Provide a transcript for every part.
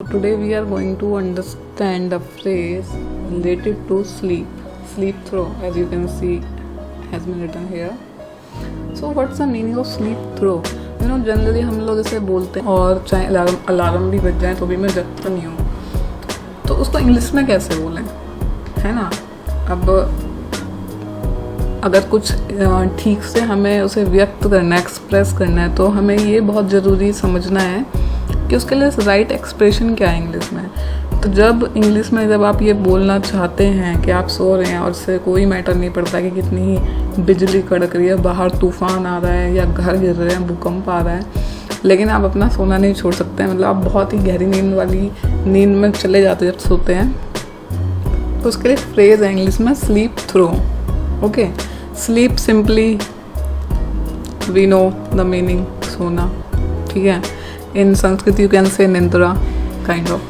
Today we are going to understand the phrase related to sleep. Sleep through, as you can see, has been written here. So what's the meaning of sleep through? Generally हम लोग इसे बोलते हैं और चाहे alarm भी बज जाए तो भी मैं जगता नहीं हूँ, तो उसको इंग्लिश में कैसे बोलें, है ना। अब अगर कुछ ठीक से हमें उसे व्यक्त करना है, एक्सप्रेस करना है, तो हमें ये बहुत ज़रूरी समझना है कि उसके लिए राइट एक्सप्रेशन क्या है इंग्लिश में। तो जब इंग्लिश में जब आप ये बोलना चाहते हैं कि आप सो रहे हैं और इससे कोई मैटर नहीं पड़ता कि कितनी ही बिजली कड़क रही है, बाहर तूफान आ रहा है या घर गिर रहे हैं, भूकंप आ रहा है, लेकिन आप अपना सोना नहीं छोड़ सकते हैं, मतलब आप बहुत ही गहरी नींद वाली नींद में चले जाते जब सोते हैं, तो उसके लिए फ्रेज है इंग्लिश में sleep through. Okay, sleep simply we know the meaning सोना, ठीक है। In Sanskrit you can say nindra, kind of.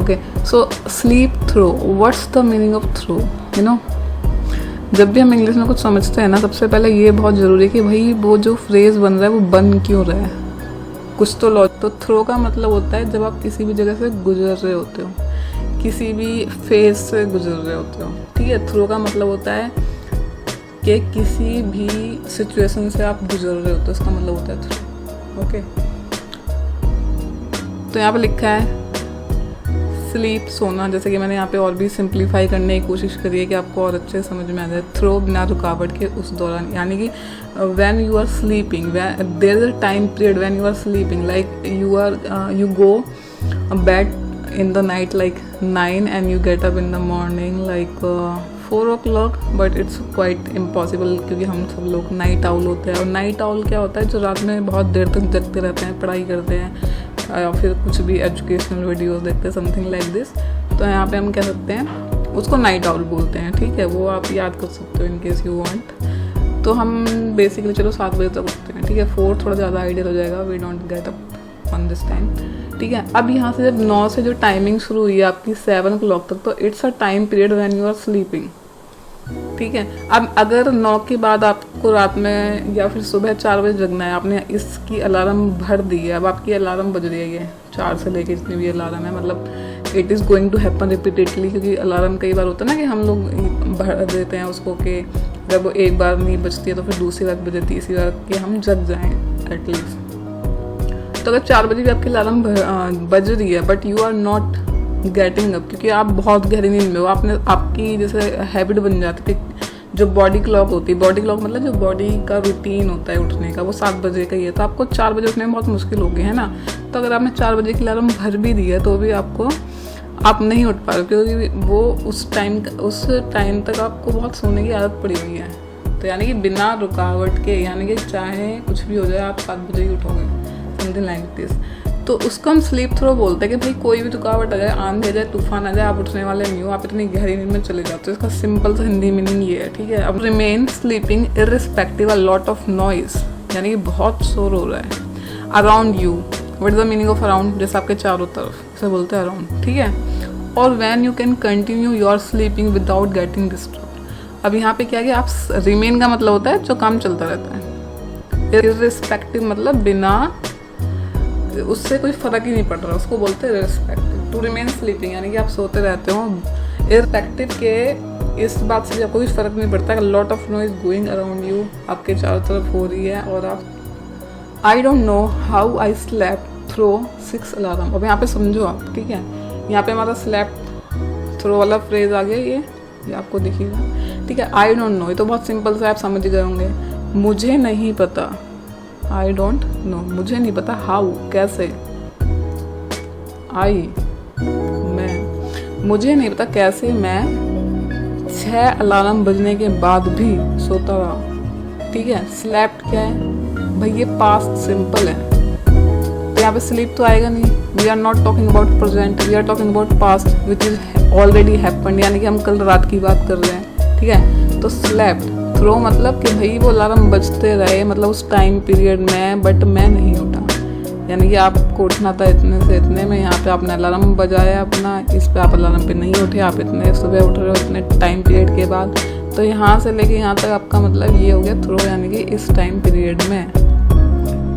Okay, so sleep through. What's the meaning of through? जब भी हम इंग्लिश में कुछ समझते हैं ना, सबसे पहले ये बहुत ज़रूरी है कि भाई वो जो फ्रेज़ बन रहा है वो बन क्यों रहा है, कुछ तो लॉजिक। तो थ्रो का मतलब होता है जब आप किसी भी जगह से गुजर रहे होते हो, किसी भी फेज से गुजर रहे होते हो, ठीक है। थ्रो का मतलब होता है कि किसी भी सिचुएशन से आप गुजर रहे होते हो, इसका मतलब होता है थ्रो। ओके, तो यहाँ पे लिखा है स्लीप सोना, जैसे कि मैंने यहाँ पे और भी सिंप्लीफाई करने की कोशिश करी है कि आपको और अच्छे समझ में आ जाए। थ्रो बिना रुकावट के उस दौरान, यानी कि when you are sleeping, there is a time period when you are sleeping, like you go bed in the night like 9 and you get up in the morning like 4 o'clock, but it's quite impossible क्योंकि हम सब लोग night owl होते हैं। और night owl क्या होता है, जो रात में बहुत देर तक जगते रहते हैं, पढ़ाई करते हैं या फिर कुछ भी एजुकेशनल वीडियोस देखते हैं, समथिंग लाइक दिस। तो यहाँ पे हम कह सकते हैं उसको नाइट आउल बोलते हैं, ठीक है। वो आप याद कर सकते हो इन केस यू वांट। तो हम बेसिकली चलो 7 बजे तक उठते हैं, ठीक है। 4 थोड़ा ज़्यादा आइडियल हो जाएगा, we don't get up on this time, ठीक है। अब यहाँ से जब 9 से जो टाइमिंग शुरू हुई है आपकी 7 o'clock तक, तो it's a time period when you are sleeping, ठीक है। अब अगर 9 के बाद आपको रात में या फिर सुबह 4 बजे जगना है, आपने इसकी अलार्म भर दी है, अब आपकी अलार्म बज रही है ये 4 से लेके जितनी भी अलार्म है, मतलब it is going to happen repeatedly, क्योंकि अलार्म कई बार होता है ना कि हम लोग भर देते हैं उसको कि जब वो एक बार नहीं बजती है तो फिर दूसरी बार बजे, तीसरी बार कि हम जग जाएँ एटलीस्ट। तो अगर 4 बजे भी आपकी अलार्म बज रही है but you are not getting up, क्योंकि आप बहुत गहरी नींद में हो, आपने आपकी जैसे हैबिट बन जाती है, जो बॉडी क्लॉक होती है, बॉडी क्लॉक मतलब जो बॉडी का रूटीन होता है उठने का, वो 7 बजे का ही है, तो आपको 4 बजे उठने में बहुत मुश्किल होगी, है ना। तो अगर आपने 4 बजे की अलार्म भर भी दी है तो भी आप नहीं उठ पा रहे, क्योंकि वो उस टाइम तक आपको बहुत सोने की आदत पड़ी हुई है। तो यानी कि बिना रुकावट के, यानी कि चाहे कुछ भी हो जाए आप 7 बजे ही उठोगे, समथिंग लाइक दिस। तो उसको हम स्लीप थ्रो बोलते हैं कि भाई कोई भी रुकावट आ जाए, आंधी आ जाए, तूफान आ जाए, आप उठने वाले नहीं हो, आप इतनी गहरी नींद में चले जाते हो। इसका सिंपल सा हिंदी मीनिंग ये है, ठीक है। अब remain sleeping irrespective a lot of noise, यानी कि बहुत शोर हो रहा है around you. What is the meaning of around, जैसे आपके चारों तरफ, इसे बोलते हैं अराउंड, ठीक है। और when you can continue your sleeping without getting disturb. अब यहाँ पे क्या है कि आप रिमेन का मतलब होता है जो काम चलता रहता है, इररिस्पेक्टिव मतलब बिना, उससे कोई फर्क ही नहीं पड़ रहा, उसको बोलते हैं रिस्पेक्टिव। टू रिमेन स्लीपिंग यानी कि आप सोते रहते हो इररिस्पेक्टिव के, इस बात से आपको कोई फर्क नहीं पड़ता, lot of noise going around you, आपके चारों तरफ हो रही है और आप, I don't know how I slept through 6 alarm. अब यहाँ पे समझो आप, ठीक है। यहाँ पे हमारा स्लेप्ट थ्रो वाला फ्रेज आ गया, ये आपको दिखेगा, ठीक है। आई डोंट नो, ये तो बहुत सिंपल से आप समझ गए होंगे। मुझे नहीं पता, आई डोंट नो, मुझे नहीं पता, हाउ कैसे, आई मैं, मुझे नहीं पता कैसे मैं 6 अलार्म बजने के बाद भी सोता रहा, ठीक है। स्लेप्ट क्या है भाई, ये पास्ट सिंपल है, तो यहाँ पे स्लीप तो आएगा नहीं। We are not talking about present, we are talking about past which is already happened, यानी कि हम कल रात की बात कर रहे हैं, ठीक है। तो स्लेप्ट थ्रो मतलब कि भाई वो अलार्म बजते रहे, मतलब उस टाइम पीरियड में, बट मैं नहीं उठा, यानी कि आपको उठना था इतने से इतने में, यहाँ पे आपने अलार्म बजाया अपना, इस पे आप अलार्म पे नहीं उठे, आप इतने सुबह उठ रहे हो इतने टाइम पीरियड के बाद। तो यहाँ से लेके यहाँ तक आपका मतलब ये हो गया थ्रो, यानी कि इस टाइम पीरियड में,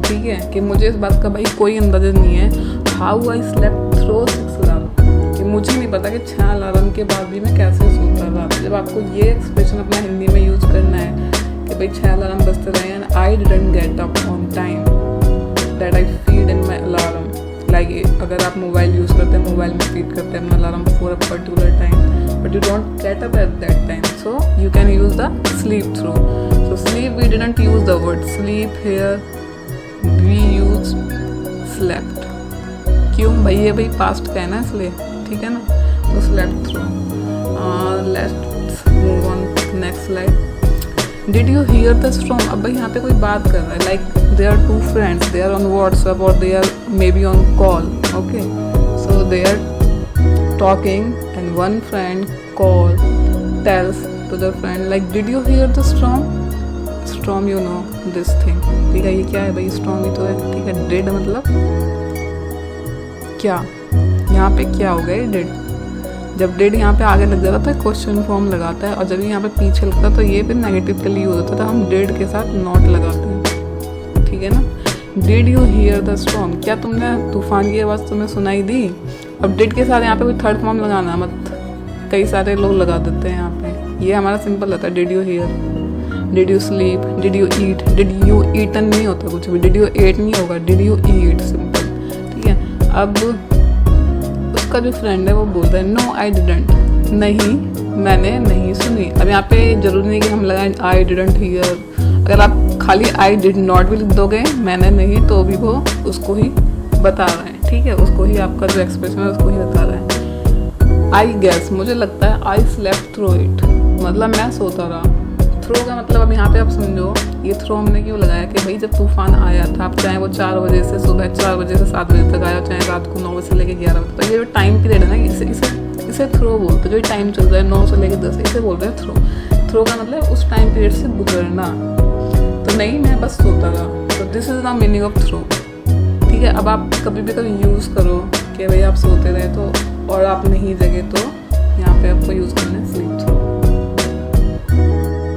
ठीक है। कि मुझे इस बात का भाई कोई अंदाजा नहीं है how I slept through 6 alarm, कि मुझे नहीं पता कि 6 अलार्म के बाद भी मैं कैसे सोता रहा। जब आपको ये एक्सप्रेशन अपना हिंदी में यूज़ करना है कि भाई 6 अलार्म बजते रहे and I didn't get up on time that I feed in my alarm. Like अगर आप मोबाइल यूज़ करते हैं, मोबाइल में फीड करते हैं अपना alarm for a particular time, but you don't get up at that time, so you can use the sleep through. So sleep we didn't use the word sleep here, we use slept. क्यों भाई, ये भाई past का है ना इसलिए, ठीक है ना, तो slept through. Let's move on next slide. Did you hear the storm. अब भाई यहाँ पे कोई बात कर रहा है, like they are 2 friends, they are on WhatsApp और they are maybe on call, okay, so they are talking and one friend call tells to the friend like did you hear the storm. Storm you know this thing, ठीक है, ये क्या है भाई, storm ही तो है, ठीक है। डिड मतलब क्या, यहाँ पे क्या हो गया डिड। जब डिड यहाँ पे आगे लग जाता है क्वेश्चन फॉर्म लगाता है, और जब यहाँ पे पीछे लगता है तो ये फिर नेगेटिव के लिए यूज होता है, तो हम डिड के साथ नॉट लगाते हैं, ठीक है ना। Did you hear the storm, क्या तुमने तूफान की आवाज़ तुम्हें सुनाई दी। अब डिड के साथ यहाँ पे कोई थर्ड फॉर्म लगाना मत, कई सारे लोग लगा देते हैं यहाँ पे, ये हमारा सिंपल रहता है did you hear. Did you sleep, did you eat, did you eaten नहीं होता कुछ भी, डिड यू एट नहीं होगा, डिड यू ईट, सिंपल, ठीक है। अब उसका जो फ्रेंड है वो बोलता है नो आई डिडंट, नहीं मैंने नहीं सुनी। अब यहाँ पे जरूरी नहीं कि हम लगाएं आई डिडंट हियर, अगर आप खाली आई डिड नॉट भी लिख दोगे, मैंने नहीं, तो भी वो उसको ही बता रहे हैं, ठीक है, उसको ही आपका जो एक्सप्रेशन है उसको ही बता रहे हैं। आई गेस, मुझे लगता है, आई स्लेप्ट थ्रू इट, मतलब मैं सोता रहा। थ्रो का मतलब अब यहाँ पे आप समझो, ये थ्रो हमने क्यों लगाया कि भाई जब तूफान आया था, आप चाहे वो 4 बजे से सुबह 4 बजे से 7 बजे तक आया, चाहे रात को 9 बजे से लेकर 11 बजे, तो ये जो टाइम पीरियड है ना, इसे थ्रो बोलते हैं। जो टाइम चल रहा है 9 से लेकर 10, इसे बोलते हैं थ्रो। थ्रो का मतलब उस टाइम पीरियड से गुजरना, तो नहीं मैं बस सोता रहा, तो this is the meaning of through, ठीक है। अब आप कभी भी कभी यूज़ करो कि भाई आप सोते रहे तो और आप नहीं जगे, तो यहाँ पे आपको यूज़ करना है स्लीप।